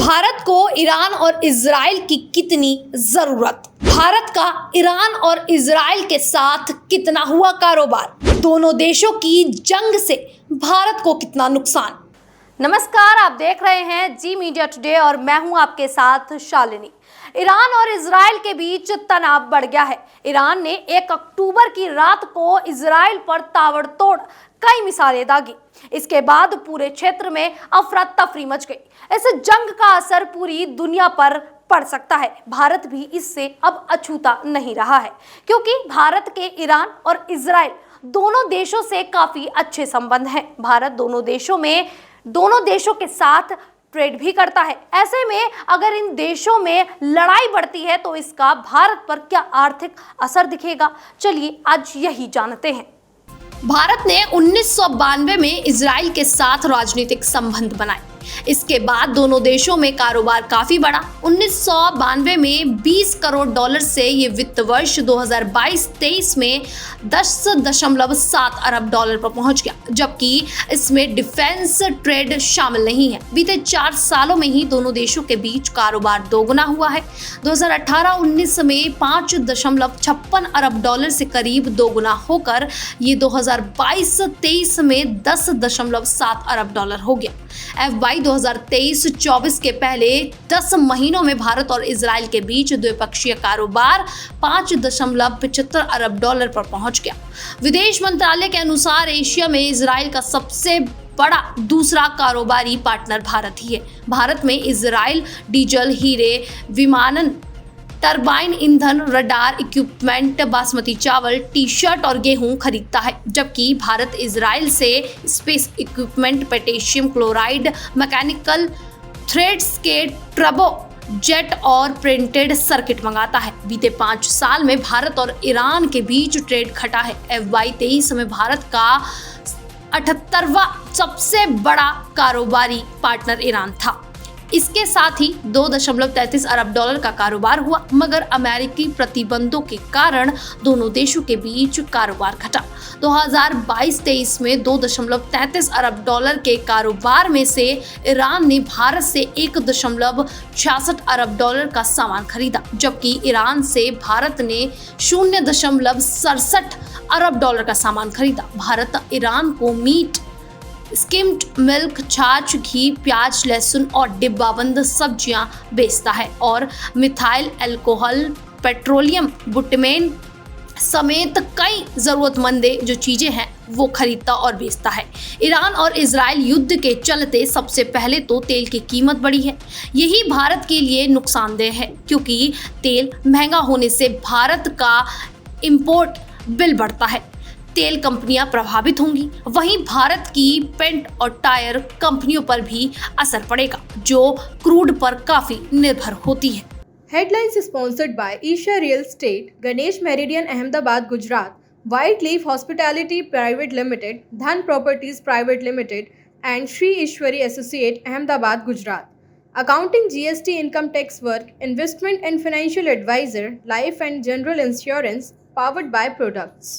भारत को ईरान और इजराइल की कितनी जरूरत। भारत का ईरान और इजराइल के साथ कितना हुआ कारोबार। दोनों देशों की जंग से भारत को कितना नुकसान। नमस्कार, आप देख रहे हैं जी मीडिया टुडे और मैं हूं आपके साथ शालिनी। ईरान और इजराइल के बीच तनाव बढ़ गया है। ईरान ने 1 अक्टूबर की रात को इजराइल पर ताबड़तोड़ कई मिसाइलें दागी। इसके बाद पूरे क्षेत्र में अफरा तफरी मच गई। इस जंग का असर पूरी दुनिया पर पड़ सकता है। भारत भी इससे अब अछूता नहीं रहा है, क्योंकि भारत के ईरान और इजराइल दोनों देशों से काफी अच्छे संबंध हैं। भारत दोनों देशों के साथ ट्रेड भी करता है। ऐसे में अगर इन देशों में लड़ाई बढ़ती है तो इसका भारत पर क्या आर्थिक असर दिखेगा, चलिए आज यही जानते हैं। भारत ने 1992 में इजराइल के साथ राजनीतिक संबंध बनाए। इसके बाद दोनों देशों में कारोबार काफी बढ़ा। 1992 में 20 करोड़ डॉलर से ये वित्त वर्ष 2022-23 में 10.7 अरब डॉलर पर पहुंच गया, जबकि इसमें डिफेंस ट्रेड शामिल नहीं है। बीते 4 सालों में ही दोनों देशों के बीच कारोबार दोगुना हुआ है। 2018-19 में 5.56 अरब डॉलर से करीब दोगुना होकर ये 2022-23 में 10.7 अरब डॉलर हो गया। FY 2023-24 के पहले 10 महीनों में भारत और इजराइल के बीच द्विपक्षीय कारोबार 5.75 अरब डॉलर पर पहुंच गया। विदेश मंत्रालय के अनुसार एशिया में इजराइल का सबसे बड़ा दूसरा कारोबारी पार्टनर भारत ही है। भारत में इजराइल डीजल, हीरे, विमानन, टरबाइन ईंधन, रडार इक्विपमेंट, बासमती चावल, टी-शर्ट और गेहूं खरीदता है, जबकि भारत इजराइल से space equipment, potassium chloride, mechanical threads के ट्रबो जेट और प्रिंटेड सर्किट मंगाता है। बीते 5 साल में भारत और ईरान के बीच ट्रेड घटा है। FY 23 में भारत का 78वां सबसे बड़ा कारोबारी पार्टनर ईरान था। इसके साथ ही 2.33 अरब डॉलर का कारोबार हुआ, मगर अमेरिकी प्रतिबंधों के कारण दोनों देशों के बीच कारोबार घटा। 2022-23 में 2.33 अरब डॉलर के कारोबार में से ईरान ने भारत से 1.66 अरब डॉलर का सामान खरीदा, जबकि ईरान से भारत ने 0.67 अरब डॉलर का सामान खरीदा। भारत ईरान को मीट, स्किम्ड मिल्क, छाछ, घी, प्याज, लहसुन और डिब्बाबंद सब्जियां बेचता है और मिथाइल अल्कोहल, पेट्रोलियम, बुटमेन समेत कई जरूरतमंद जो चीजें हैं वो खरीदता और बेचता है। ईरान और इजराइल युद्ध के चलते सबसे पहले तो तेल की कीमत बढ़ी है। यही भारत के लिए नुकसानदेह है, क्योंकि तेल महंगा होने से भारत का इंपोर्ट बिल बढ़ता है। तेल कंपनियां प्रभावित होंगी। वहीं भारत की पेंट और टायर कंपनियों पर भी असर पड़ेगा, जो क्रूड पर काफी निर्भर होती है। Headlines sponsored by Isha Real Estate, Ganesh Meridian, Ahmedabad, Gujarat, White Leaf Hospitality Private Limited, Dhan Properties Private Limited, and Shri Ishwari Associate, Ahmedabad, Gujarat. Accounting, GST, income tax work, investment and financial advisor, life and general insurance, powered by products.